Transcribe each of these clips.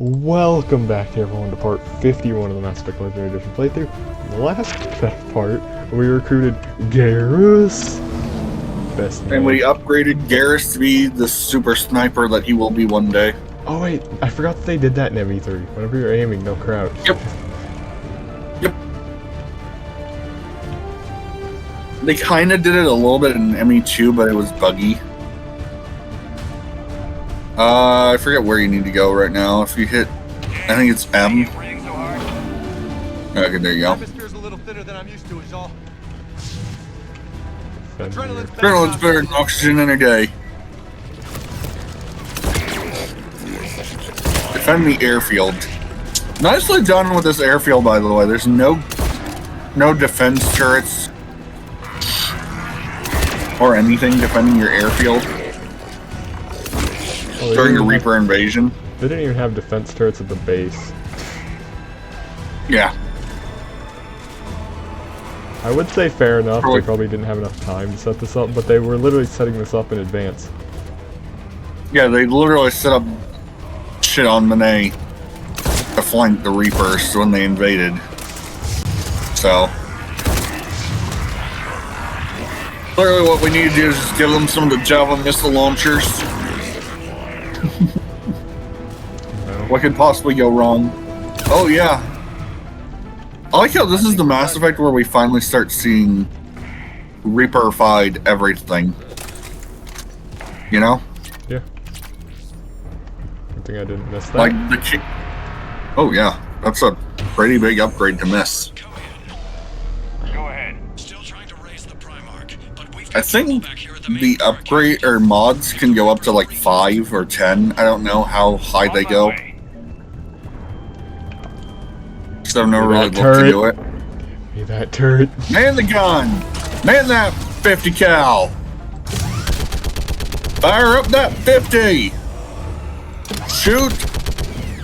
Welcome back everyone to part 51 of the Mass Effect Legendary Edition playthrough. In the last part, we recruited Garrus. Best name. And we upgraded Garrus to be the super sniper that he will be one day. Oh wait, I forgot that they did that in ME3. Whenever you're aiming, no crouch. Yep. They kind of did it a little bit in ME2, but it was buggy. I forget where you need to go right now. If you hit, I think it's M. Okay, there you go. Atmosphere's a little thinner than I'm used to, is all. Adrenaline's better than oxygen in a day. Defend the airfield. Nicely done with this airfield, by the way. There's no defense turrets or anything defending your airfield during a Reaper invasion. They didn't even have defense turrets at the base. Yeah. I would say fair enough, they probably didn't have enough time to set this up, but they were literally setting this up in advance. Yeah, they literally set up shit on Monet to flank the Reapers when they invaded. So clearly what we need to do is just give them some of the Javelin missile launchers. What could possibly go wrong? Oh yeah. I like how this is the Mass Effect where we finally start seeing Reaper-fied everything. You know? Yeah. I think I didn't miss that. Like the oh yeah, that's a pretty big upgrade to miss. Go ahead. Still trying to raise the Primarch, but we've I think the upgrade or mods can go up to like 5 or 10. I don't know how high they go. So I've never really looked into it. Be that turret. Man the gun! Man that 50 cal! Fire up that 50! Shoot!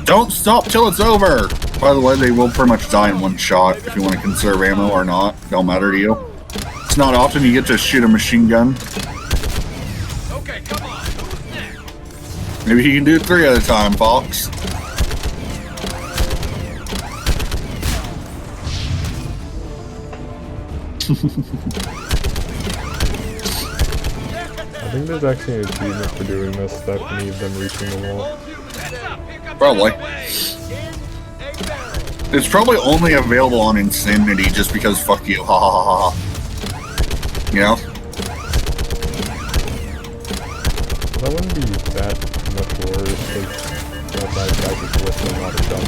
Don't stop till it's over! By the way, they will pretty much die in one shot if you want to conserve ammo or not. Don't matter to you. It's not often you get to shoot a machine gun. Okay, come on. Maybe you can do 3 at a time, Fox. I think there's actually an achievement for doing this that needs them reaching the wall. Probably. It's probably only available on Insanity just because fuck you, ha ha ha ha. You know? That wouldn't be that much worse because the bad guys are listening a lot of stuff.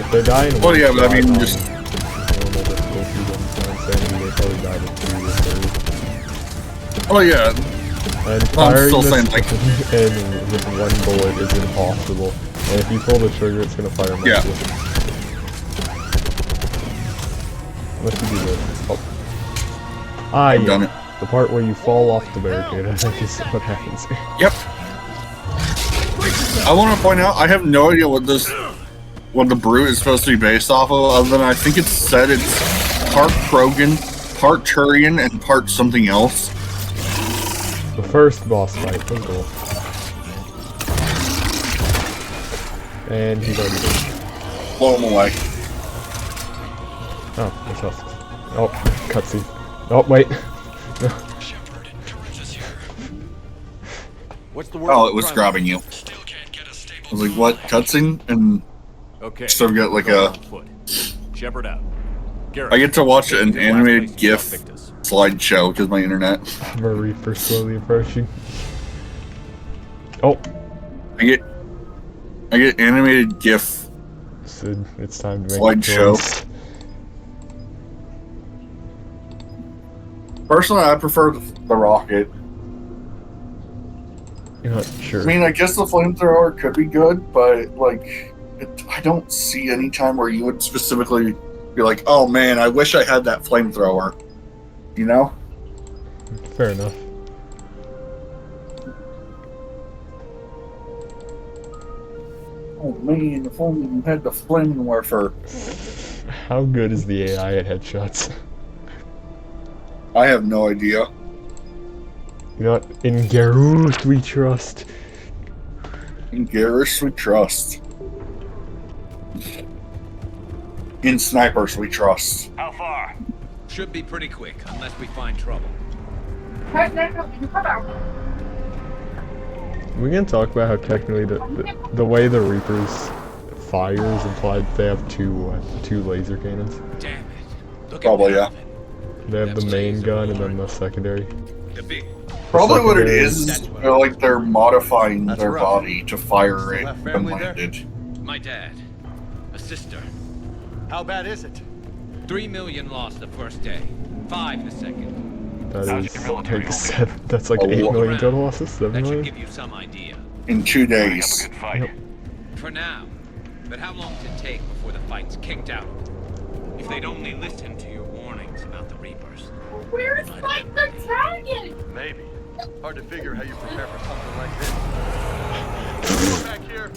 If they die in well, yeah, but I mean, just normal difficulty, then Insanity, they probably died in 2 or 3. oh yeah. And I'm firing still this saying, like, in with 1 bullet is impossible. And if you pull the trigger, it's gonna fire multiple. Yeah. Unless you do this. Oh. Ah, I've yeah. done it. The part where you fall off the barricade, I think is what happens here. Yep. I want to point out, I have no idea what the Brute is supposed to be based off of, other than I think it's said it's part Krogan, part Turian, and part something else. The first boss fight was cool. And he's already dead. Blow him away. Oh, it's us. Oh, cutscene. Oh, wait. What's the word? Oh, it was grabbing you. I was like, what? Cutscene? And Okay. so I've got like a... Shepard out. I get to watch an animated GIF slideshow because my internet. Marie for slowly approaching. Oh. I get animated GIF Sid, it's time to make a slideshow. choice. Personally, I prefer the rocket. You're not sure. I mean, I guess the flamethrower could be good, but like, I don't see any time where you would specifically be like, "Oh man, I wish I had that flamethrower." You know? Fair enough. Oh man, if only you had the flamethrower. How good is the AI at headshots? I have no idea. You know what? In Garrus we trust. In Garrus we trust. In snipers, we trust. How far? Should be pretty quick, unless we find trouble. We can talk about how technically the way the Reapers fires implied they have two laser cannons. Damn it. Look Probably, at yeah. They have the main gun and then the secondary. the big. Probably what it secondary- is like they're modifying That's their rough. body to fire it have when family there? landed. My dad. A sister. How bad is it? 3 million lost the first day. 5 the second. That How's is your military like that's like A 8 lot. million total losses. 7 That should million. give you some idea. In 2 Putting up days. a good fight. Yep. For now. But how long does it take before the fight's kicked out? If they'd only listened to your warnings about the Reapers. Where's Mike the Dragon? Maybe. Hard to figure how you prepare for something like this. Go back here.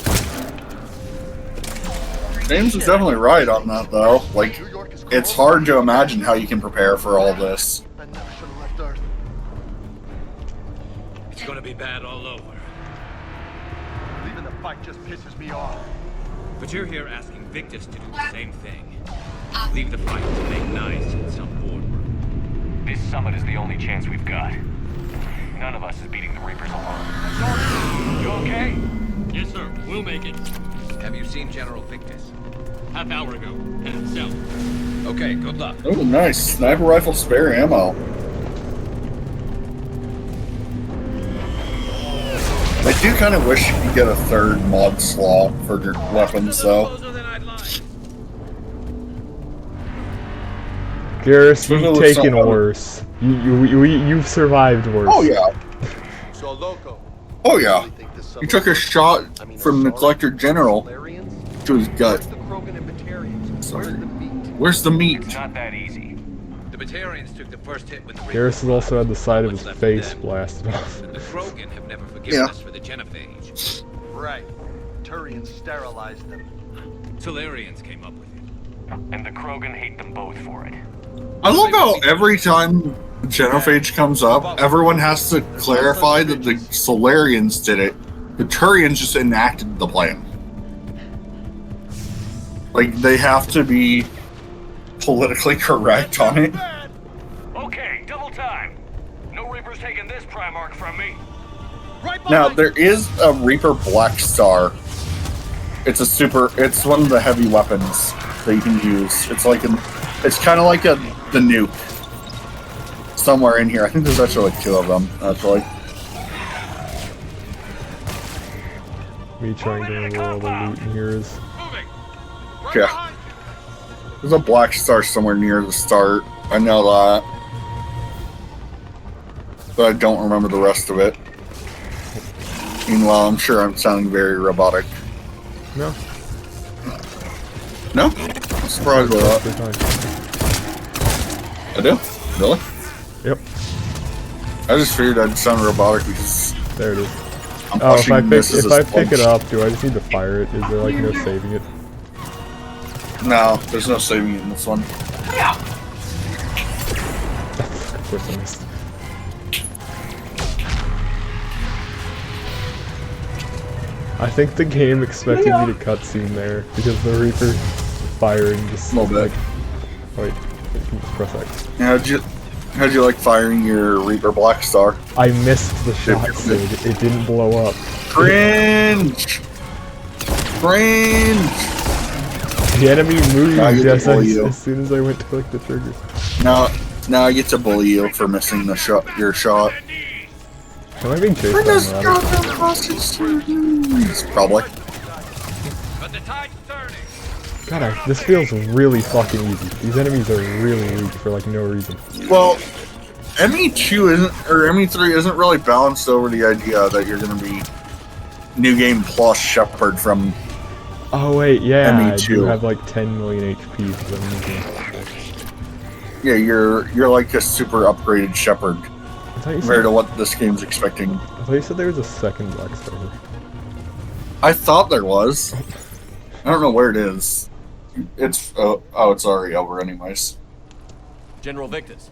James is definitely right on that, though. Like, New York is it's cold. hard to imagine how you can prepare for all this. I never should have left Earth. It's gonna be bad all over. Leaving the fight just pisses me off. But you're here asking Victus to do the same thing. Leave the fight to make nice in some boardroom. This summit is the only chance we've got. None of us is beating the Reapers alone. You okay? Yes, sir. We'll make it. Have you seen General Victus? Half hour ago. Headed south. Okay, good luck. Oh, nice. Sniper rifle spare ammo. I do kind of wish you could get a third mod slot for your weapons, though. Closer than I'd like. Garrus, Especially you've with taken some- worse. You've survived worse. Oh, yeah. So loco. Oh, yeah. Really think this He took a shot from the Collector General to his gut. The Krogan and Batarians. Sorry. Where's the meat? Where's the meat? It's not that easy. The Batarians took the first hit when the Garrus has also had the side of What's his left face them? blasted off. And the Krogan have never forgiven Yeah. us for the Genophage. Right. Turians sterilized them. Solarians came up with it. And the Krogan hate them both for it. I love how every time Genophage comes up, everyone has to clarify that the Solarians did it. The Turians just enacted the plan. Like, they have to be politically correct on it. Okay, double time. No Reapers taking this Primarch from me. Now, there is a Reaper Black Star. It's one of the heavy weapons that you can use. It's kind of like the nuke. Somewhere in here. I think there's actually like 2 of them, actually. Me trying to remember where all the loot in here is. Moving. Yeah. There's a Black Star somewhere near the start. I know that. But I don't remember the rest of it. Meanwhile, I'm sure I'm sounding very robotic. No. No? I'm surprised by that. Good time. I do? Really? Yep. I just figured I'd sound robotic because There it is. I'm Oh, if I pushing pick this as if a I pick it sponge. up, do I just need to fire it? Is there like no saving it? No, there's no saving in this one. Of course I missed. I think the game expected me to cutscene there because the Reaper firing just A little bit. Wait, press X. How'd you like firing your Reaper Black Star? I missed the shot, Sid. It didn't blow up. Cringe! Cringe! The enemy moved I get to just bully you. as soon as I went to click the trigger. Now I get to bully you for missing the shot. Your shot. Am I being chased by a marauder? Probably. But the tide's turning. God, this feels really fucking easy. These enemies are really weak for like no reason. Well, ME2 ME3 isn't really balanced over the idea that you're going to be New Game Plus Shepherd from. Oh wait, yeah, I do ME2. have like 10 million HP because I'm using. Yeah, you're like a super upgraded Shepherd I thought you compared said, to what this game's expecting. I thought you said there was a second Black Star here. I thought there was. I don't know where it is. It's it's already over anyways. General Victus.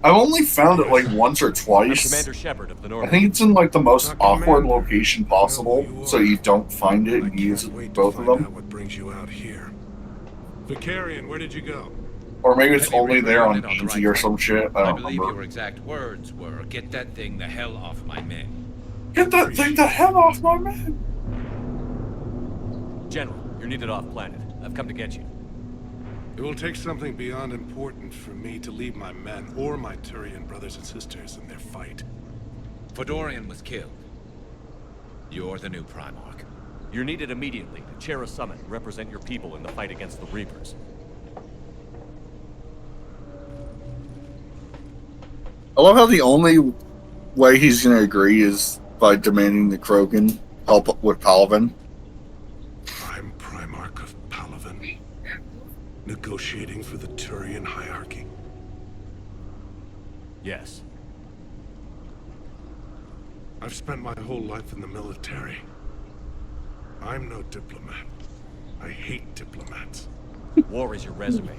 I've only found it like once or twice. Commander Shepard of the North. I think it's in like the most awkward location possible, so you don't find it and use both of them. What brings you out here? Vicarian, where did you go? Or maybe it's Heavy only Reaper there on landed on the easy right or some shit. I I don't believe remember. your exact words were, "Get that thing the hell off my men." Get that thing the hell off my man! General, you're needed off planet. I've come to get you. It will take something beyond important for me to leave my men or my Turian brothers and sisters in their fight. Fedorian was killed. You're the new Primarch. You're needed immediately to chair a summit and represent your people in the fight against the Reapers. I love how the only way he's gonna agree is by demanding the Krogan help with Palaven. I'm Primarch of Palaven, negotiating for the Turian hierarchy. Yes. I've spent my whole life in the military. I'm no diplomat. I hate diplomats. War is your resume.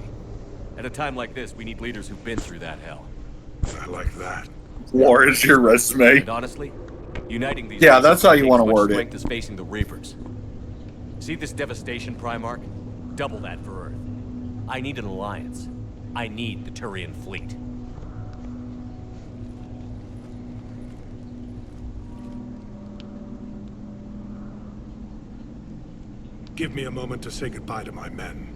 At a time like this, we need leaders who've been through that hell. I like that. War is your resume. And honestly, uniting these Yeah, races that's how you takes wanna much word it. strength is facing the Reapers. See this devastation, Primarch? Double that for Earth. I need an alliance. I need the Turian fleet. Give me a moment to say goodbye to my men.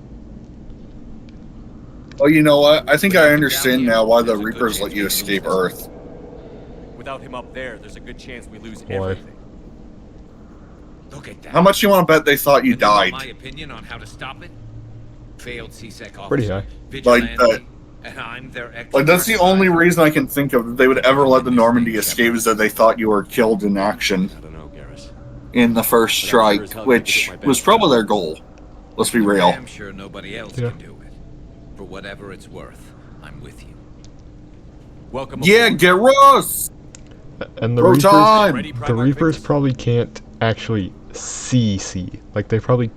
Oh, you know what? I think I understand now why the Reapers let you escape Earth. Without him up there, there's a good chance we lose Boy. everything. Look at that. How much you want to bet they thought you And you want died? my opinion on how to stop it? Failed CSEC officer. Pretty high. Vigilante, Like, and I'm their expert. Like, that's the only reason I can think of that they would ever let the Normandy escape is that they thought you were killed in action I don't know, Garrus. in the first strike, which was probably their goal. Let's be real. I'm sure nobody else Yeah. can do it. For whatever it's worth, I'm with you. Welcome Yeah, aboard. Garrus! And the Bro Reapers, time! Ready, the Primarch Reapers Victus? probably can't actually see. Like they probably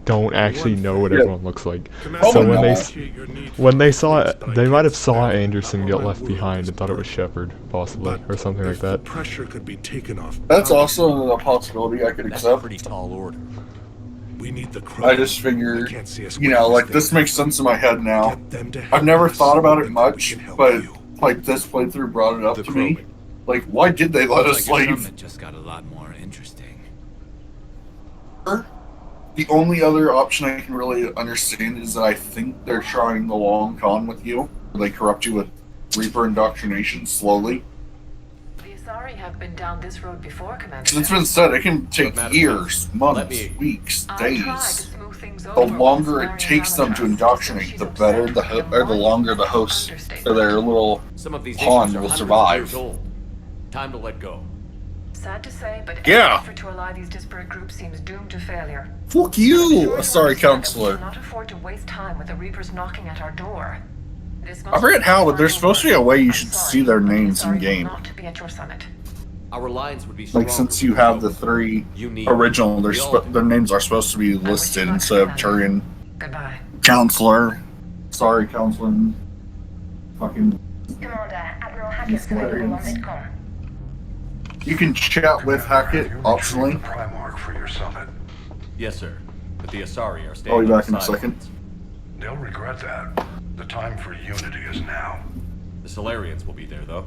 don't actually know what Yeah. everyone looks like. Probably So when they not. when they saw it, they might have saw Anderson get left behind and thought it was Shepard, possibly, or something like if the that. pressure could be taken off. That's also a possibility I could That's a accept. pretty tall order. We need the I just figured, Can't see us you know, win like thing. this makes sense in my head now. Get them to I've help never us, thought about it and then we much, can help but you. like this playthrough brought it up The to me. Krogan. Like, why did they let us Like your leave? summit just got a lot more interesting. The only other option I can really understand is that I think they're trying the long con with you. They corrupt you with Reaper indoctrination slowly. The Asari have been down this road before, Commander. Since it's been said, it can take matter years, Let months, me- weeks, I tried to days. smooth things The over longer with it Asari takes them to Alcatraz, indoctrinate, so the she's better upset, or the longer the host or their little Some of these pawn nations are will hundreds of survive. years old. Time to let go. Sad to say, but Yeah. any effort to ally these disparate groups seems doomed to failure. Fuck I'm you, sure Asari understand that we counselor. cannot afford to waste time with the Reapers knocking at our door. This I forget how, but there's supposed to be a way you should see their names in in game. Not be at your summit. Our alliance would be Like stronger since with you have the Krogan. three You need original, we all do. their names are supposed to be listed instead of Turian Goodbye. counselor. Sorry, counselor. Fucking. Commander, Admiral Hackett's available on Midcom. You can chat with Hackett optionally. Primarch for your summit. Yes, sir. But the Asari are I'll staying be on back the in a second. sidelines. They'll regret that. The time for unity is now. The Solarians will be there, though.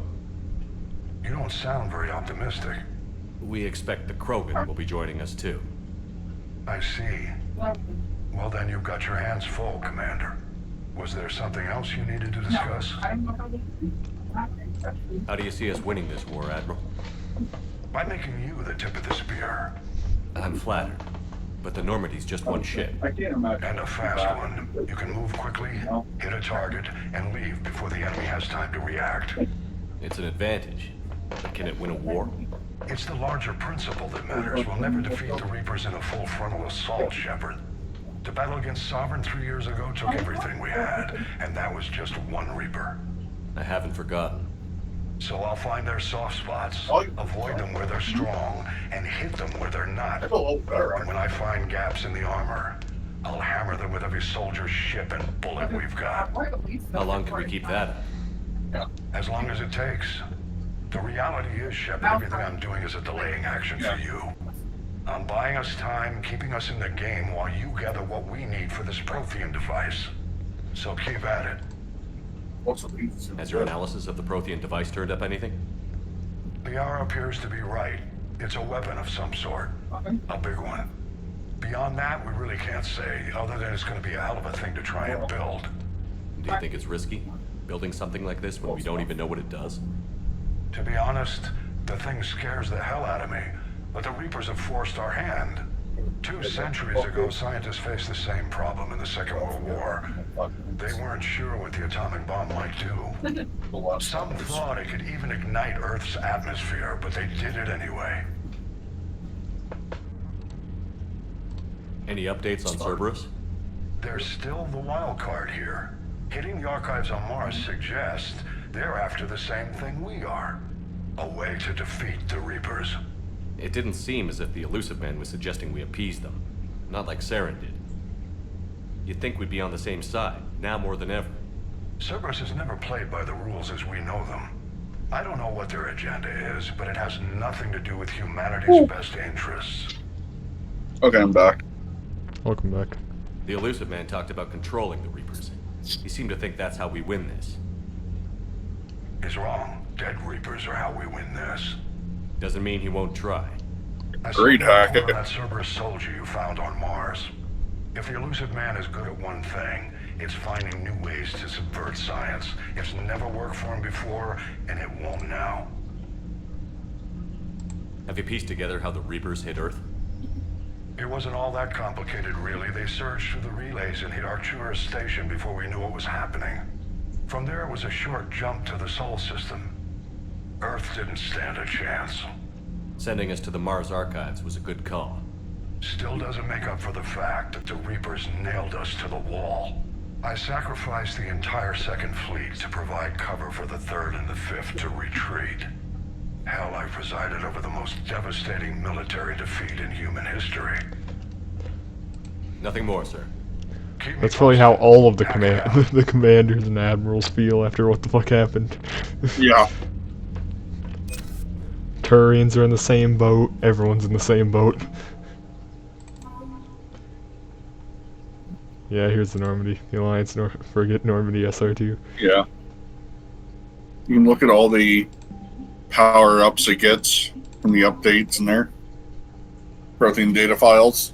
You don't sound very optimistic. We expect the Krogan will be joining us, too. I see. Well, then you've got your hands full, Commander. Was there something else you needed to discuss? How do you see us winning this war, Admiral? By making you the tip of the spear. I'm flattered. But the Normandy's just one ship. And a fast one. You can move quickly, hit a target, and leave before the enemy has time to react. It's an advantage. But can it win a war? It's the larger principle that matters. We'll never defeat the Reapers in a full frontal assault, Shepard. To battle against Sovereign 3 years ago took everything we had, and that was just one Reaper. I haven't forgotten. So I'll find their soft spots, avoid them where they're strong, and hit them where they're not. And when I find gaps in the armor, I'll hammer them with every soldier, ship, and bullet we've got. How long can we keep that up? As long as it takes. The reality is, Shepard, everything I'm doing is a delaying action for you. I'm buying us time, keeping us in the game while you gather what we need for this Prothean device. So keep at it. Has your analysis of the Prothean device turned up anything? Liara appears to be right. It's a weapon of some sort. A big one. Beyond that, we really can't say, other than it's going to be a hell of a thing to try and build. Do you think it's risky, building something like this when we don't even know what it does? To be honest, the thing scares the hell out of me, but the Reapers have forced our hand. 2 centuries ago, scientists faced the same problem in the Second World War. They weren't sure what the atomic bomb might do. Some thought it could even ignite Earth's atmosphere, but they did it anyway. Any updates on Cerberus? There's still the wild card here. Hitting the archives on Mars suggests they're after the same thing we are. A way to defeat the Reapers. It didn't seem as if the Illusive Man was suggesting we appease them. Not like Saren did. You'd think we'd be on the same side, now more than ever. Cerberus has never played by the rules as we know them. I don't know what their agenda is, but it has nothing to do with humanity's best interests. Okay, I'm back. Welcome back. The Illusive Man talked about controlling the Reapers. He seemed to think that's how we win this. He's wrong. Dead Reapers are how we win this. Doesn't mean he won't try. I saw Agreed, that Hack. report on that Cerberus soldier you found on Mars. If the Illusive Man is good at one thing, it's finding new ways to subvert science. It's never worked for him before, and it won't now. Have you pieced together how the Reapers hit Earth? It wasn't all that complicated, really. They surged through the relays and hit Arcturus Station before we knew what was happening. From there, it was a short jump to the Sol system. Earth didn't stand a chance. Sending us to the Mars archives was a good call. Still doesn't make up for the fact that the Reapers nailed us to the wall. I sacrificed the entire Second Fleet to provide cover for the Third and the Fifth to retreat. Hell, I presided over the most devastating military defeat in human history. Nothing more, sir. Keep me That's probably how posted. all of the Hack out. the commanders and admirals feel after what the fuck happened. Yeah. Turians are in the same boat. Everyone's in the same boat. Yeah, here's the Normandy. The Alliance frigate Normandy SR2. Yeah. You can look at all the power-ups it gets from the updates in there. Protein data files.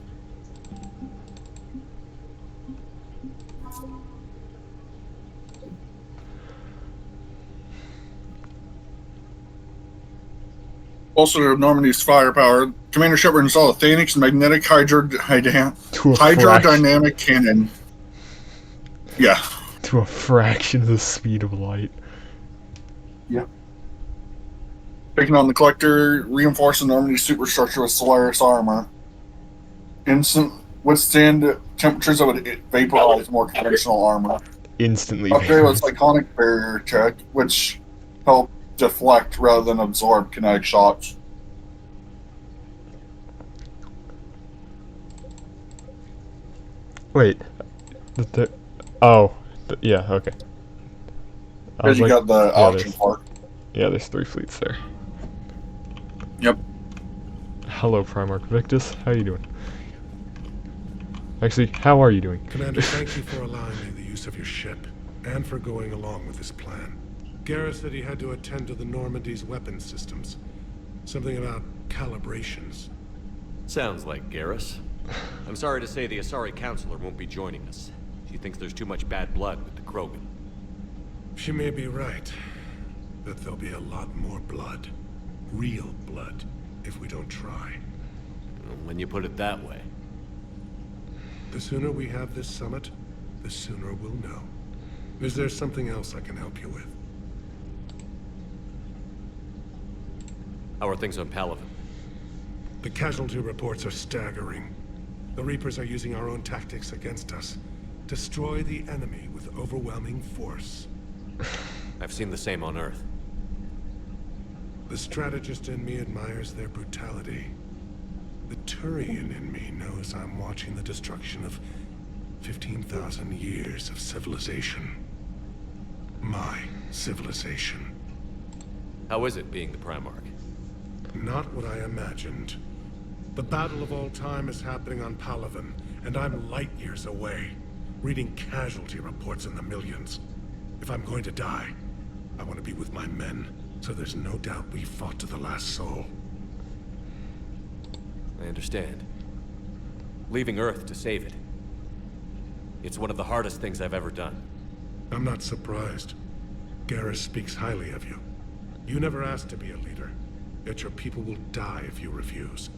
Also, Normandy's firepower. Commander Shepard installed a Thanix magnetic To a hydrodynamic cannon. Yeah. To a fraction of the speed of light. Taking on the Collector, reinforcing Normandy's superstructure with Solaris armor. Instant withstand temperatures that would vaporize more conventional armor. Instantly. Upgrade with Psychonic Barrier Check, which help deflect rather than absorb kinetic shots. Wait. Yeah, okay. I was Because you like- got the yeah, option there's- part. Yeah, there's 3 fleets there. Yep. Hello, Primarch Victus. How you doing? Actually, how are you doing? Commander, thank you for allowing me the use of your ship, and for going along with this plan. Garrus said he had to attend to the Normandy's weapons systems. Something about calibrations. Sounds like Garrus. I'm sorry to say the Asari Counselor won't be joining us. She thinks there's too much bad blood with the Krogan. She may be right, but there'll be a lot more blood. Real blood, if we don't try. When you put it that way. The sooner we have this summit, the sooner we'll know. Is there something else I can help you with? How are things on Palaven? The casualty reports are staggering. The Reapers are using our own tactics against us. Destroy the enemy with overwhelming force. I've seen the same on Earth. The strategist in me admires their brutality. The Turian in me knows I'm watching the destruction of 15,000 years of civilization. My civilization. How is it being the Primarch? Not what I imagined. The battle of all time is happening on Palaven, and I'm light years away, reading casualty reports in the millions. If I'm going to die, I want to be with my men, so there's no doubt we fought to the last soul. I understand. Leaving Earth to save it. It's one of the hardest things I've ever done. I'm not surprised. Garrus speaks highly of you. You never asked to be a leader, yet your people will die if you refuse.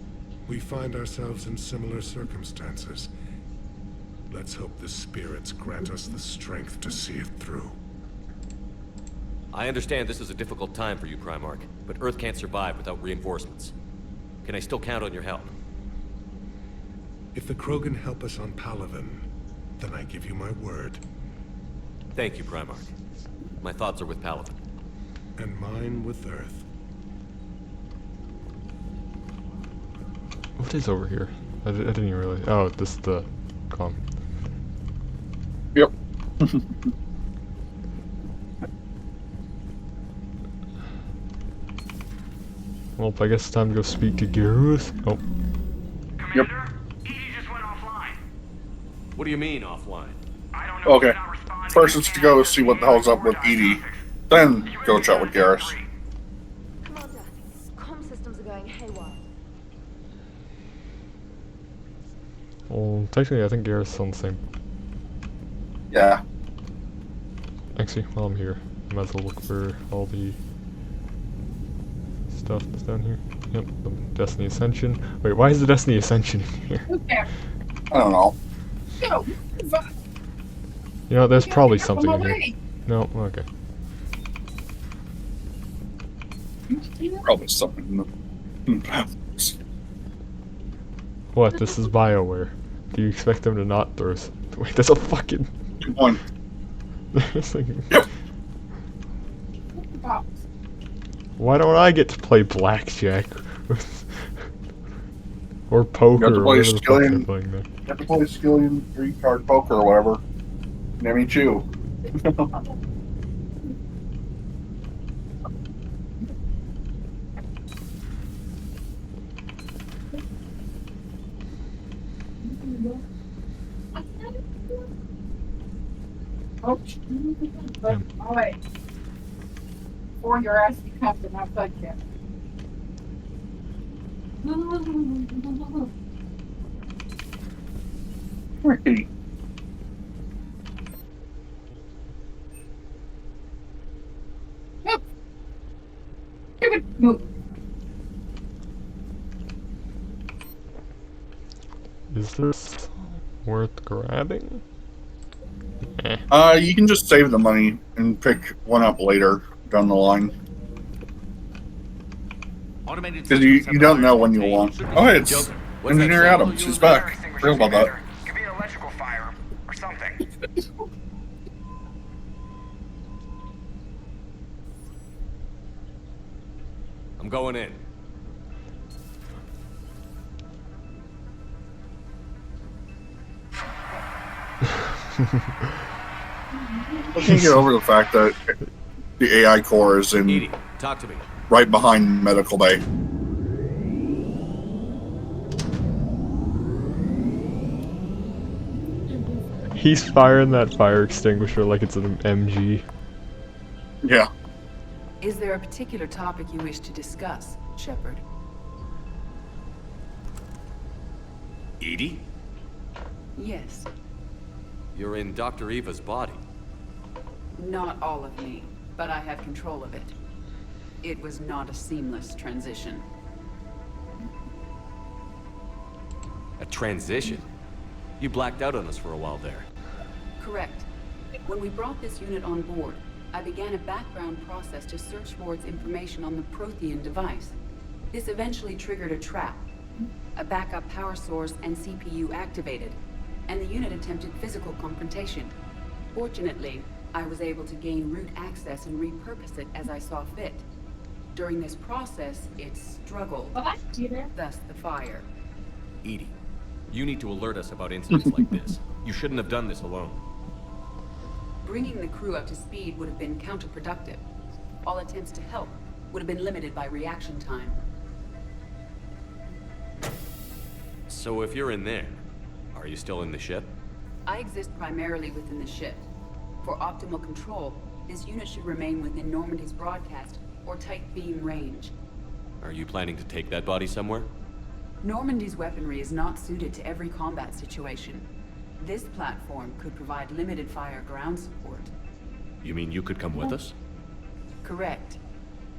We find ourselves in similar circumstances. Let's hope the spirits grant us the strength to see it through. I understand this is a difficult time for you, Primarch, but Earth can't survive without reinforcements. Can I still count on your help? If the Krogan help us on Palaven, then I give you my word. Thank you, Primarch. My thoughts are with Palaven. And mine with Earth. What is over here? I didn't even realize. Oh, this is the comm. Yep. Well, I guess it's time to go speak to Garrus. Oh. Yep. What do you mean, offline? Okay. First, it's to go see what the hell's up with EDI. Then, go chat with Garrus. Commander, comm systems are going haywire. Well, technically, I think Garrus is on the same. Yeah. Actually, while I'm here, I might as well look for all the stuff that's down here. Yep, the Destiny Ascension. Wait, why is the Destiny Ascension in here? I don't know. You know, there's probably something in here. No, okay. Probably something. What? This is BioWare. Do you expect them to not throw us? Wait, there's a fucking. Good point. There's like... Why don't I get to play blackjack? Or poker, or whatever the fuck they're playing there. You have to play Skillion 3-card poker or whatever. Name chew. Oh, wait. Or your ass becomes an outside cat. Ricky. Yep. Move. Is this worth grabbing? You can just save the money and pick one up later down the line. Because you don't know when you'll want. Oh, hey, it's Engineer Adams. She's back. Forgot about that. Could be an electrical fire or something. I'm going in. I can't get over the fact that the AI core is in Edie, talk to me. Right behind Medical Bay. He's firing that fire extinguisher like it's an MG. Yeah. Is there a particular topic you wish to discuss, Shepard? Edie? Yes. You're in Dr. Eva's body. Not all of me, but I have control of it. It was not a seamless transition. A transition? You blacked out on us for a while there. Correct. When we brought this unit on board, I began a background process to search for its information on the Prothean device. This eventually triggered a trap. A backup power source and CPU activated, and the unit attempted physical confrontation. Fortunately, I was able to gain root access and repurpose it as I saw fit. During this process, it struggled, thus the fire. Edie, you need to alert us about incidents like this. You shouldn't have done this alone. Bringing the crew up to speed would have been counterproductive. All attempts to help would have been limited by reaction time. So if you're in there, are you still in the ship? I exist primarily within the ship. For optimal control, this unit should remain within Normandy's broadcast or tight beam range. Are you planning to take that body somewhere? Normandy's weaponry is not suited to every combat situation. This platform could provide limited fire ground support. You mean you could come with us? Correct.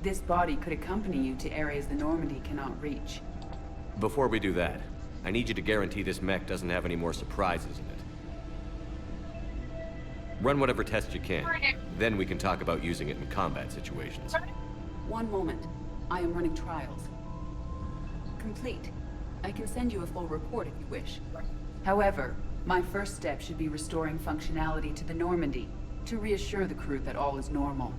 This body could accompany you to areas the Normandy cannot reach. Before we do that, I need you to guarantee this mech doesn't have any more surprises in it. Run whatever tests you can. Then we can talk about using it in combat situations. One moment. I am running trials. Complete. I can send you a full report if you wish. However, my first step should be restoring functionality to the Normandy to reassure the crew that all is normal.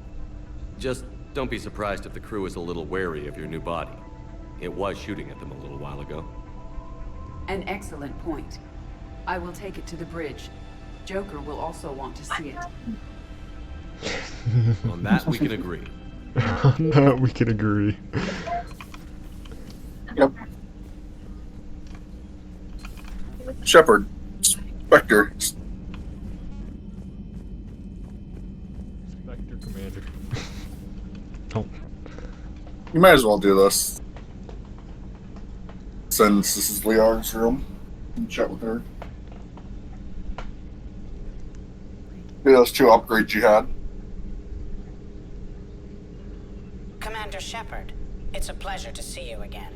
Just don't be surprised if the crew is a little wary of your new body. It was shooting at them a little while ago. An excellent point. I will take it to the bridge. Joker will also want to see it. On that, we can agree. On that, we can agree. Yep. Shepard. Spectre. Spectre Commander. Oh. You might as well do this. Since this is Liara's room. And chat with her. Do those 2 upgrades you had. Commander Shepard, it's a pleasure to see you again.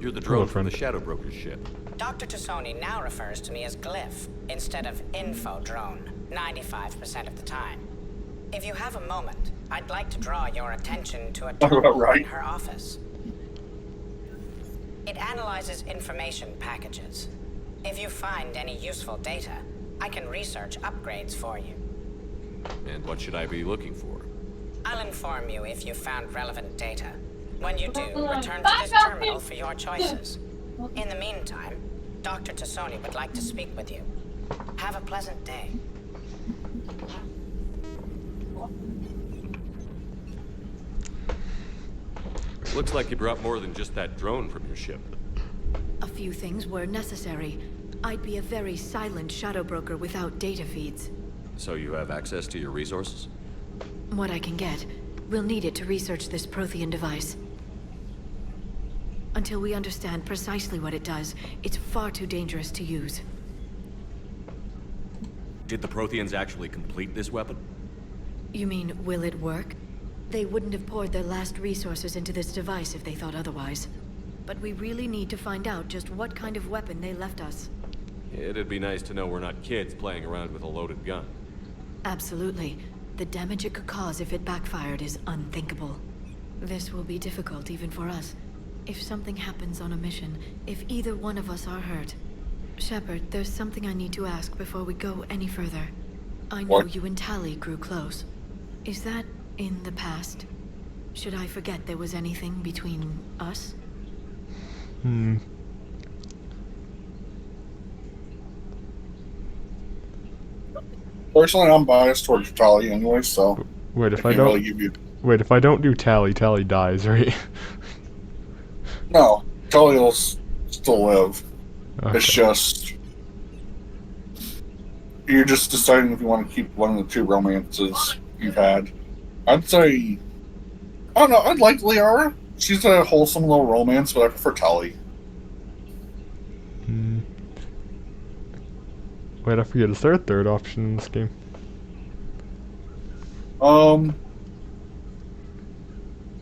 You're the drone from the Shadow Broker's ship. Dr. Tassoni now refers to me as Glyph instead of Info Drone, 95% of the time. If you have a moment, I'd like to draw your attention to a tool in her office. It analyzes information packages. If you find any useful data, I can research upgrades for you. And what should I be looking for? I'll inform you if you found relevant data. When you do, return to this terminal for your choices. In the meantime, Dr. Tassoni would like to speak with you. Have a pleasant day. Looks like you brought more than just that drone from your ship. A few things were necessary. I'd be a very silent shadow broker without data feeds. So you have access to your resources? What I can get. We'll need it to research this Prothean device. Until we understand precisely what it does, it's far too dangerous to use. Did the Protheans actually complete this weapon? You mean, will it work? They wouldn't have poured their last resources into this device if they thought otherwise. But we really need to find out just what kind of weapon they left us. It'd be nice to know we're not kids playing around with a loaded gun. Absolutely. The damage it could cause if it backfired is unthinkable. This will be difficult even for us. If something happens on a mission, if either one of us are hurt. Shepard, there's something I need to ask before we go any further. I know you and Tali grew close. Is that in the past? Should I forget there was anything between us? Personally, I'm biased towards Tali anyway, so... Wait, if I don't... Really give you... Wait, if I don't do Tali, Tali dies, right? No, Tali will still live. Okay. It's just... You're just deciding if you want to keep one of the 2 romances you've had. I'd say... I don't know, I'd like Liara. She's a wholesome little romance, but I prefer Tali. Wait, I forget, is there a 3rd option in this game? I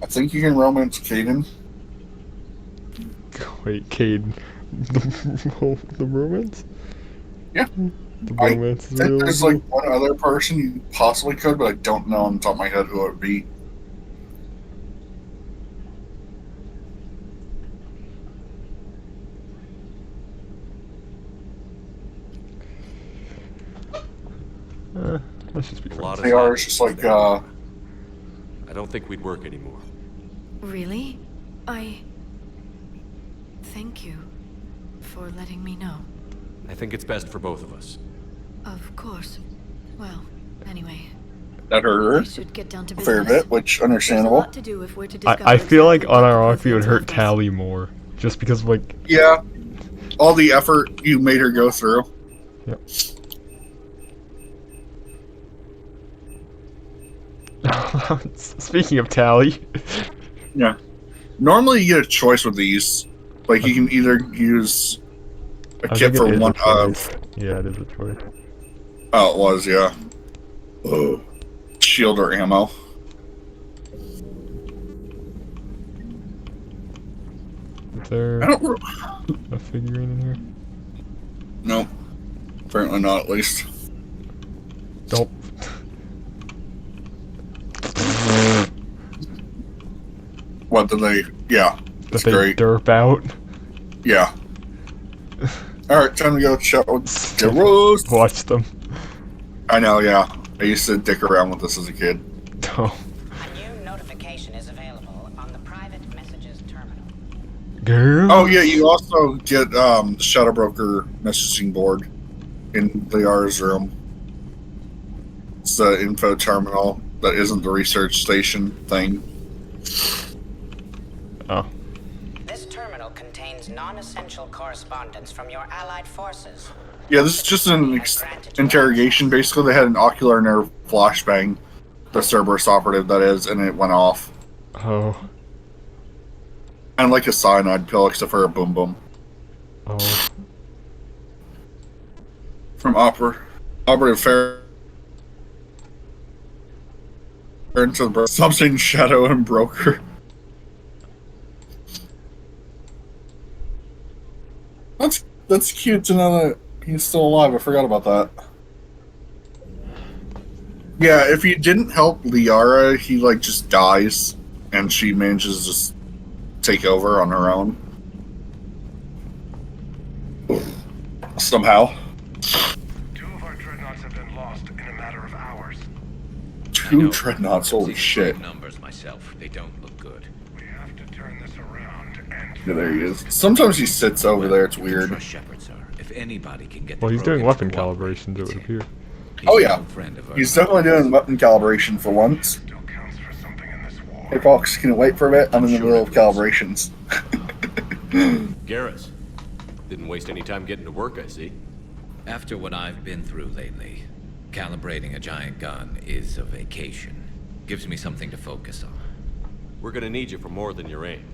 think you can romance Kaidan. Wait, Cade, the romance? Yeah. The romance is I think really there's like one other person you possibly could, but I don't know on the top of my head who it would be. Let's just be friends. They are just like, I don't think we'd work anymore. Really? Thank you for letting me know. I think it's best for both of us. Of course. Well, anyway, That hurt we should get down to her a fair business. bit, which There's a understandable. lot to do if we're to discover I feel like exactly what the unironically it would hurt Protheans Tally more. Just because, like... Yeah. All the effort you made her go through. Yep. Speaking of Tally... Yeah. Normally you get a choice with these. Like, you can either use a I kit think for it is a one choice. of... Yeah, it is a choice. Oh, it was, yeah. Oh. Shield or ammo. Is there I don't... a figurine in here? Nope. Apparently not, at least. Nope. What did they... Yeah. That That's they great. derp out. Yeah. Alright, time to go chat with Garrus. Watch them. I know, yeah. I used to dick around with this as a kid. Oh. A new notification is available on the private messages terminal. Girl. Oh, yeah, you also get the Shadow Broker messaging board in Liara's room. It's the info terminal that isn't the research station thing. Oh. This terminal contains non-essential correspondence from your allied forces. Yeah, this is just an interrogation. Basically, they had an ocular nerve flashbang, the Cerberus operative that is, and it went off. Oh. And like a cyanide pill, except for a boom boom. Oh. From Operative Fair into the something Shadow and Broker. That's cute to know that he's still alive. I forgot about that. Yeah, if you didn't help Liara, he like just dies, and she manages to just take over on her own. Somehow. 2 of our dreadnoughts have been lost in a matter of hours. 2 dreadnoughts, holy shit. Numbers myself, they don't look good. We have to turn this around and... Yeah, there he is. Sometimes he sits over there, it's weird. Trust Shepard, sir. If anybody can get Well, the he's doing program weapon to cooperate, calibrations, it would appear. he's Oh a yeah, good friend of ours. he's definitely doing weapon calibration for once. still counts for something in this war. Hey folks, can you wait for a bit? I'm in the middle of calibrations. Garrus, didn't waste any time getting to work, I see. After what I've been through lately, calibrating a giant gun is a vacation. Gives me something to focus on. We're gonna need you for more than your aim.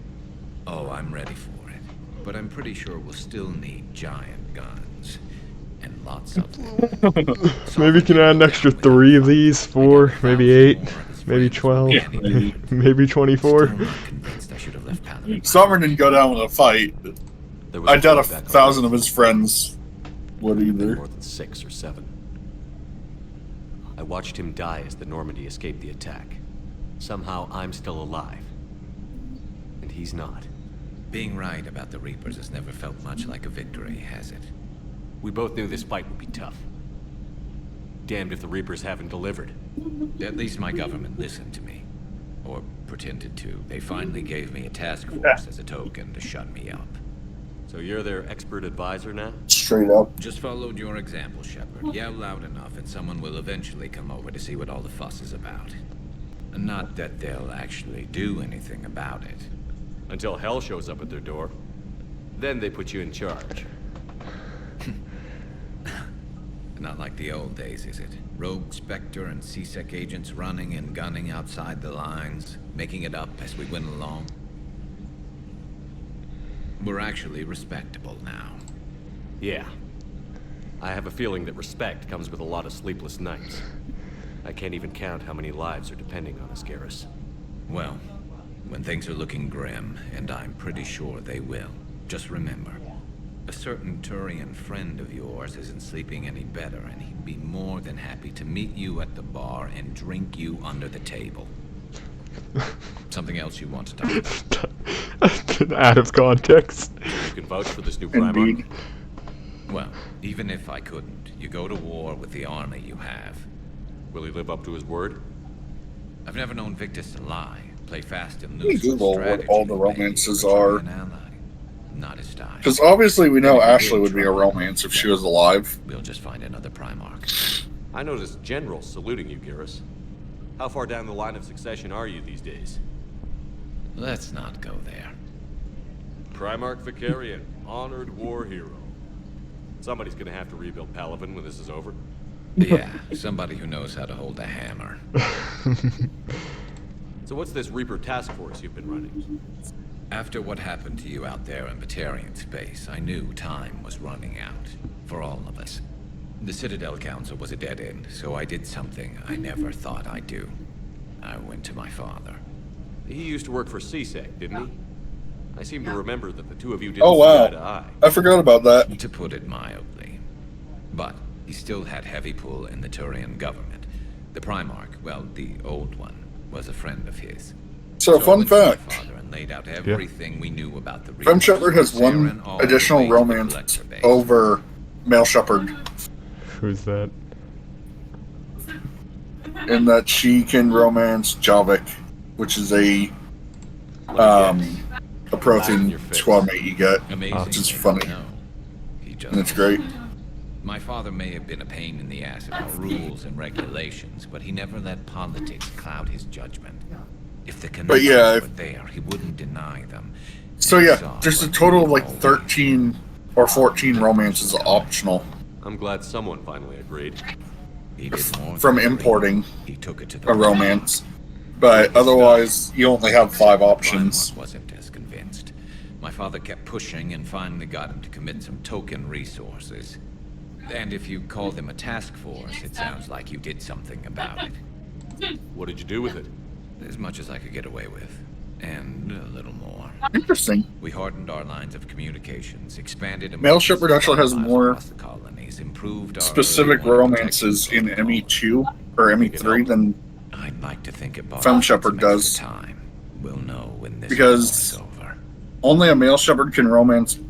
Oh, I'm ready for it. But I'm pretty sure we'll still need giant guns. And lots of them. Maybe you can add an extra 3 of these, 4, maybe 8, maybe 12, maybe 24. Convinced I should have left Paladin. Sovereign didn't go down with a fight. There was I doubt a back on 1,000 of his friends would either. more than 6 or 7. I watched him die as the Normandy escaped the attack. Somehow I'm still alive. And he's not. Being right about the Reapers has never felt much like a victory, has it? We both knew this fight would be tough. Damned if the Reapers haven't delivered. At least my government listened to me. Or pretended to. They finally gave me a task force as a token to shut me up. So you're their expert advisor now? Straight up. Just followed your example, Shepard. Yell loud enough and someone will eventually come over to see what all the fuss is about. Not that they'll actually do anything about it. Until hell shows up at their door. Then they put you in charge. Not like the old days, is it? Rogue Spectre and C-Sec agents running and gunning outside the lines, making it up as we went along. We're actually respectable now. Yeah. I have a feeling that respect comes with a lot of sleepless nights. I can't even count how many lives are depending on us, Garrus. Well, when things are looking grim, and I'm pretty sure they will, just remember, a certain Turian friend of yours isn't sleeping any better, and he'd be more than happy to meet you at the bar and drink you under the table. Something else you want to talk about? Out of context. You can vouch for this new Primarch? Well, even if I couldn't, you go to war with the army you have. Will he live up to his word? I've never known Victus to lie. Play fast and Let me loose. Google what all the romances are. Not his style. Because obviously we know Ashley would be a romance if she was alive. We'll just find another Primarch. I noticed generals saluting you, Garrus. How far down the line of succession are you these days? Let's not go there. Primarch Vicarian, honored war hero. Somebody's gonna have to rebuild Palaven when this is over. Yeah, somebody who knows how to hold a hammer. So what's this Reaper task force you've been running? After what happened to you out there in Batarian space, I knew time was running out. For all of us. The Citadel Council was a dead end, so I did something I never thought I'd do. I went to my father. He used to work for CSEC, didn't he? I seem to remember that the two of you didn't Oh see wow, eye to eye. I forgot about that. To put it mildly. But he still had heavy pull in the Turian government. The Primarch, well, the old one, was a friend of his. So I fun went to my fact. father and laid out everything we knew about the Fem Reapers, Shepard has one Saren all the additional way to the romance collector base. over Male Shepherd, Who's that? in that she can romance Javik, which is a Prothean squad mate you get, which is funny, and it's great. My father may have been a pain in the ass about rules and regulations, but he never let politics cloud his judgment. If the But yeah, connections were there, he wouldn't deny them. So yeah, there's a total of like 13 or 14 romances optional I'm glad someone finally agreed. He did more from than importing He took it to the a romance, but otherwise you only have 5 options. Primarch wasn't as convinced. My father kept pushing and finally got him to commit some token resources. And if you call them a task force, it sounds like you did something about it. What did you do with it? As much as I could get away with. And a little more. Interesting. We hardened our lines of communications, expanded Male Shepherd actually has more across the colonies, improved our specific early warning romances in ME2 or ME3 than I'd like to think it bought Fem us Shepherd some extra does. time. We'll know when this Because war is over. only a Male Shepherd can romance I know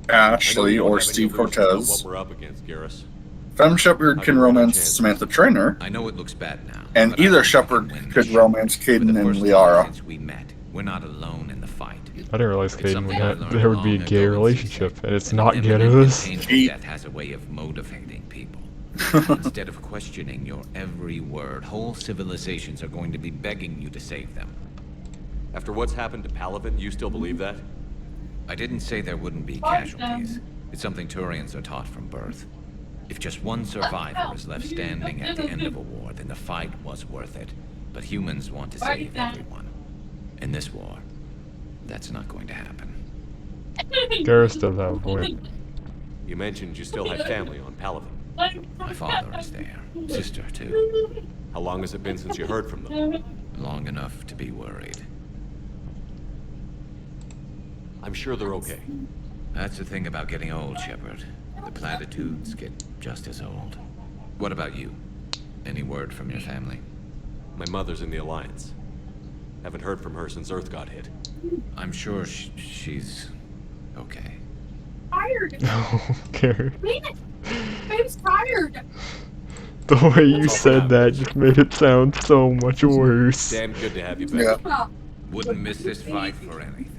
Ashley you don't or have any Steve illusion about Cortez. what we're up against, Garrus. Fem Shepherd can romance Samantha Trainer, I know it looks bad now. and but I either think we Shepherd can win could this romance For the Caden and first time Liara. since we met, we're not alone in the fight. I didn't realize It's Caden something would I have, learned there would be a long gay ago in relationship, and it's An not imminent and Garrus. painful death has a way of motivating people. Instead of questioning your every word, whole civilizations are going to be begging you to save them. After what's happened to Palaven, you still believe that? I didn't say there wouldn't be casualties. It's something Turians are taught from birth. If just one survivor is left standing at the end of a war, then the fight was worth it. But humans want to save everyone. In this war, that's not going to happen. Garrus does have a point. You mentioned you still had family on Palaven. My father is there. Sister, too. How long has it been since you heard from them? Long enough to be worried. I'm sure they're okay. That's the thing about getting old, Shepard. The platitudes get just as old. What about you? Any word from your family? My mother's in the Alliance. Haven't heard from her since Earth got hit. I'm sure she's okay. Tired. Okay. I'm tired. The way you said that just made it sound so much worse. Damn good to have you back. Yeah. Wouldn't miss this fight for anything.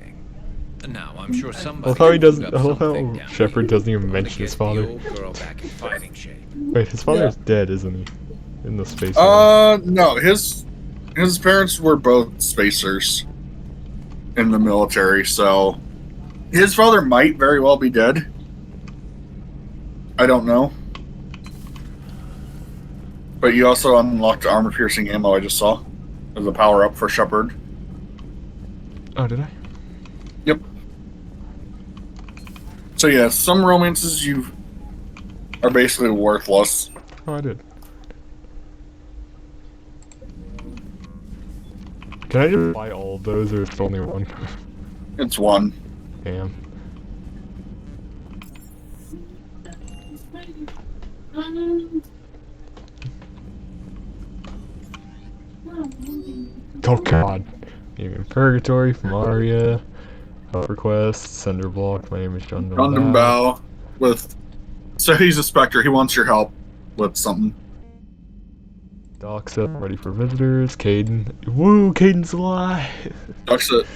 Now, I'm sure I somebody love how he doesn't. cooked I up love something how down Shepard here doesn't even to mention his get the father. old girl back in fighting shape. Wait, his father's dead, isn't he? In the space. No, his parents were both spacers in the military, so his father might very well be dead. I don't know. But you also unlocked armor-piercing ammo, I just saw. As a power-up for Shepard. Oh, did I? Yep. So yeah, some romances you are basically worthless. Oh, I did. Can I just buy all of those, or is it only one? It's one. Damn. Oh god. Even Purgatory from Aria. Help request, sender block, my name is John Gundam Bao with... So he's a Spectre, he wants your help with something. Doxa, ready for visitors, Caden. Woo, Caden's alive! Doxa.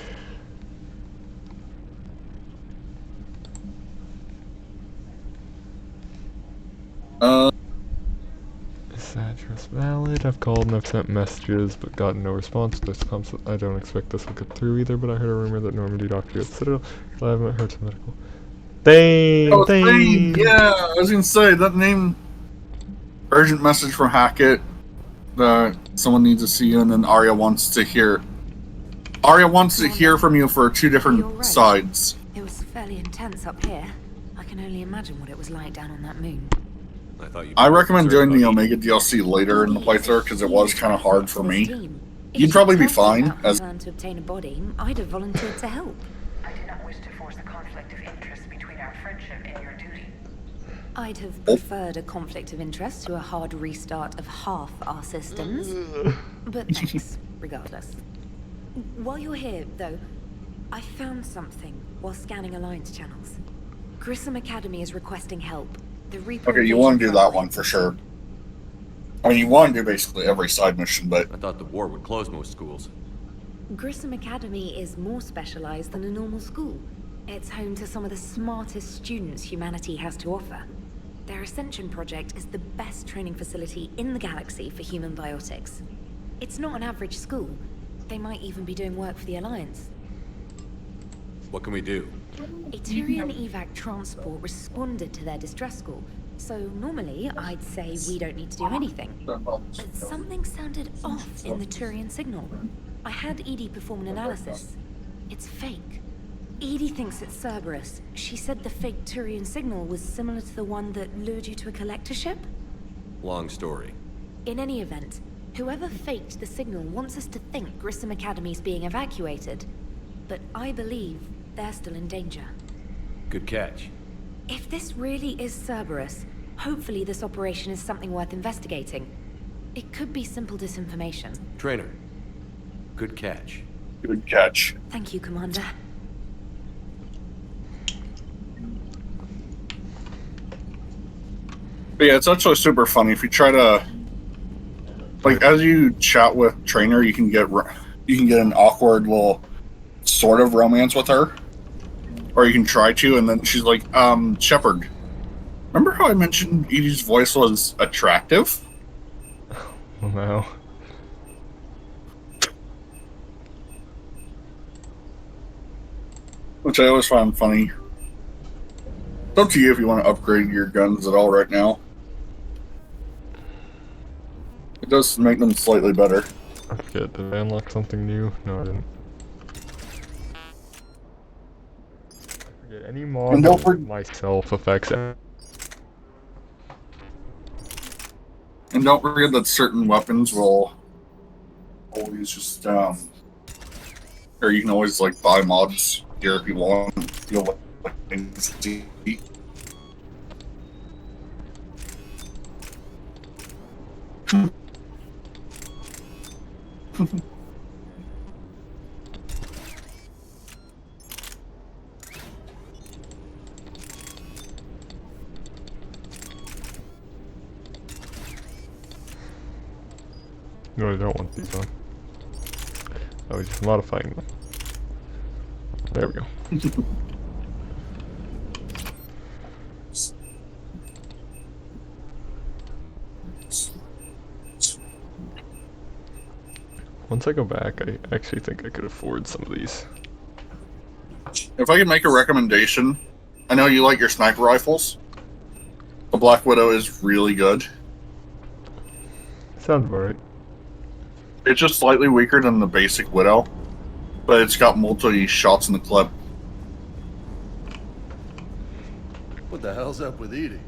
This address valid. I've called and I've sent messages, but gotten no response. I don't expect this will get through either, but I heard a rumor that Normandy doctor at Citadel. I haven't heard some medical. Thane! Oh, Thane! Thane! Yeah, I was gonna say, that name... Urgent message from Hackett that someone needs to see you, and then Arya wants to hear... Arya wants to hear from you for two different sides. It was fairly intense up here. I can only imagine what it was like down on that moon. I recommend doing the Omega DLC later in the playthrough, because it was kind of hard for me. You'd probably be fine, as... To obtain a body, I'd have volunteered to help. I do not wish to force a conflict of interest between our friendship and your duty. I'd have preferred a conflict of interest to a hard restart of half our systems. But thanks, regardless. While you're here, though, I found something while scanning Alliance channels. Grissom Academy is requesting help. The Reaper Okay, you want to do that one for sure. I mean, you want to do basically every side mission, but... I thought the war would close most schools. Grissom Academy is more specialized than a normal school. It's home to some of the smartest students humanity has to offer. Their Ascension project is the best training facility in the galaxy for human biotics. It's not an average school. They might even be doing work for the Alliance. What can we do? A Tyrian evac transport responded to their distress call, so normally I'd say we don't need to do anything. But something sounded off in the Turian signal. I had Edie perform an analysis. It's fake. Edie thinks it's Cerberus. She said the fake Turian signal was similar to the one that lured you to a collector ship? Long story. In any event, whoever faked the signal wants us to think Grissom Academy's being evacuated. But I believe they're still in danger. Good catch. If this really is Cerberus, hopefully this operation is something worth investigating. It could be simple disinformation. Trainer. Good catch. Good catch. Thank you, Commander. But yeah, it's actually super funny. If you try to... Like, as you chat with Trainer, you can get an awkward little sort of romance with her. Or you can try to, and then she's like, Shepard, remember how I mentioned Edie's voice was attractive? Oh, no. Which I always find funny. It's up to you if you want to upgrade your guns at all right now. It does make them slightly better. I forget, did I unlock something new? No, I didn't. Any mod of myself affects it. And don't forget that certain weapons will always just, or you can always, like, buy mods here if you want. You'll like things to eat. No, I don't want these on. I was just modifying them. There we go. Once I go back, I actually think I could afford some of these. If I could make a recommendation, I know you like your sniper rifles. The Black Widow is really good. Sounds about right. It's just slightly weaker than the basic Widow, but it's got multiple shots in the clip. What the hell's up with Edie?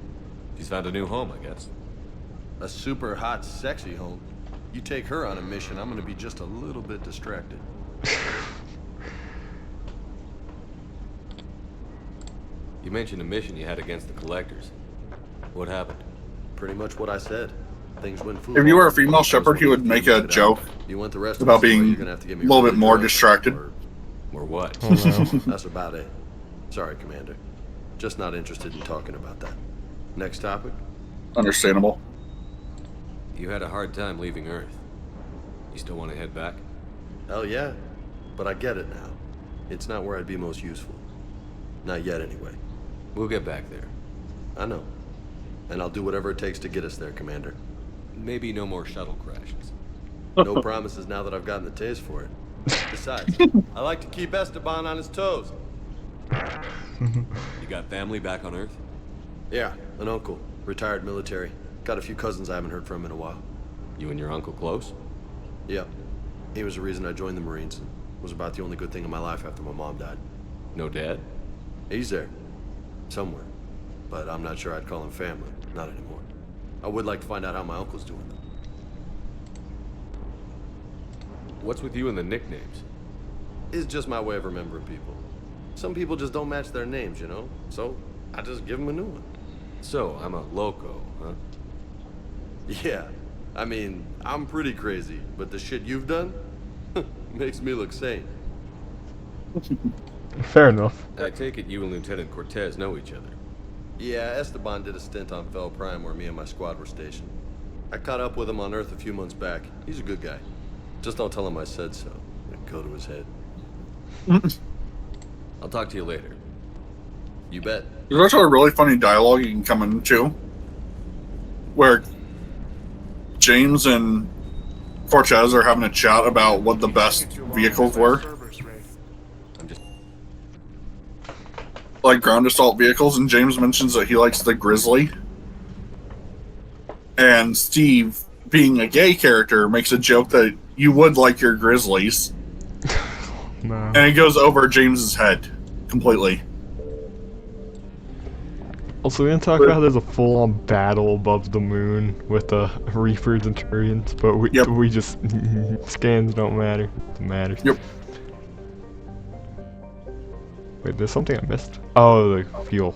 She's found a new home, I guess. A super hot, sexy home. You take her on a mission, I'm gonna be just a little bit distracted. You mentioned a mission you had against the Collectors. What happened? Pretty much what I said. Things went foolish. If you were a female Shepard, he would make a joke about being a little bit more distracted. Or what? Oh, no. That's about it. Sorry, Commander. Just not interested in talking about that. Next topic? Understandable. You had a hard time leaving Earth. You still want to head back? Hell yeah. But I get it now. It's not where I'd be most useful. Not yet, anyway. We'll get back there. I know. And I'll do whatever it takes to get us there, Commander. maybe no more shuttle crashes. No promises now that I've gotten the taste for it. Besides, I like to keep Esteban on his toes. You got family back on Earth? Yeah, an uncle, retired military. Got a few cousins I haven't heard from in a while. You and your uncle close? Yep. He was the reason I joined the Marines and was about the only good thing in my life after my mom died. No dad? He's there. Somewhere. But I'm not sure I'd call him family. Not anymore. I would like to find out how my uncle's doing, though. What's with you and the nicknames? It's just my way of remembering people. Some people just don't match their names, you know? So, I just give them a new one. So, I'm a loco, huh? Yeah. I mean, I'm pretty crazy, but the shit you've done makes me look sane. Fair enough. I take it you and Lieutenant Cortez know each other. Yeah, Esteban did a stint on Fel Prime where me and my squad were stationed. I caught up with him on Earth a few months back. He's a good guy. Just don't tell him I said so. It'd go to his head. I'll talk to you later. You bet. There's also a really funny dialogue you can come into where James and Cortez are having a chat about what the best vehicles were. Like ground assault vehicles, and James mentions that he likes the Grizzly. And Steve, being a gay character, makes a joke that you would like your Grizzlies. No. And it goes over James's head completely. Also, we didn't talk about how there's a full-on battle above the moon with the Reapers and Turians, but we just scans don't matter. It matters. Yep. Wait, there's something I missed. Oh, the fuel.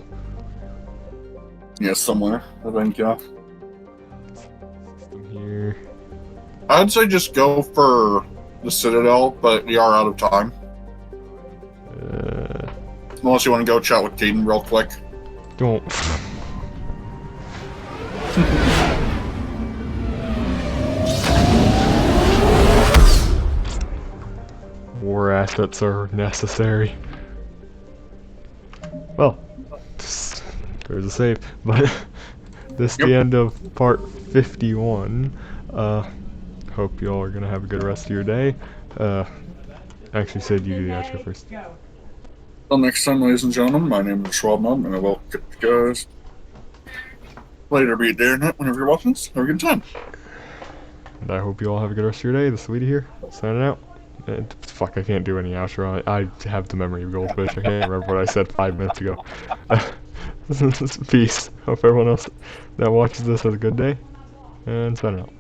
Yeah, somewhere. I think, yeah. System here. I'd say just go for the Citadel, but we are out of time. Unless you want to go chat with Caden real quick. Don't. War assets are necessary. Well, there's a save, but this is the end of part 51. Hope y'all are gonna have a good rest of your day. Actually said you do the outro first. Until next time, ladies and gentlemen, my name is Schwabmom, and I will get you guys later, be it day or night, whenever you're watching this. Have a good time. And I hope you all have a good rest of your day. This is Sweetie here, signing out. And fuck, I can't do any outro. I have the memory of goldfish. I can't remember what I said 5 minutes ago. Peace. Hope everyone else that watches this has a good day. And signing out.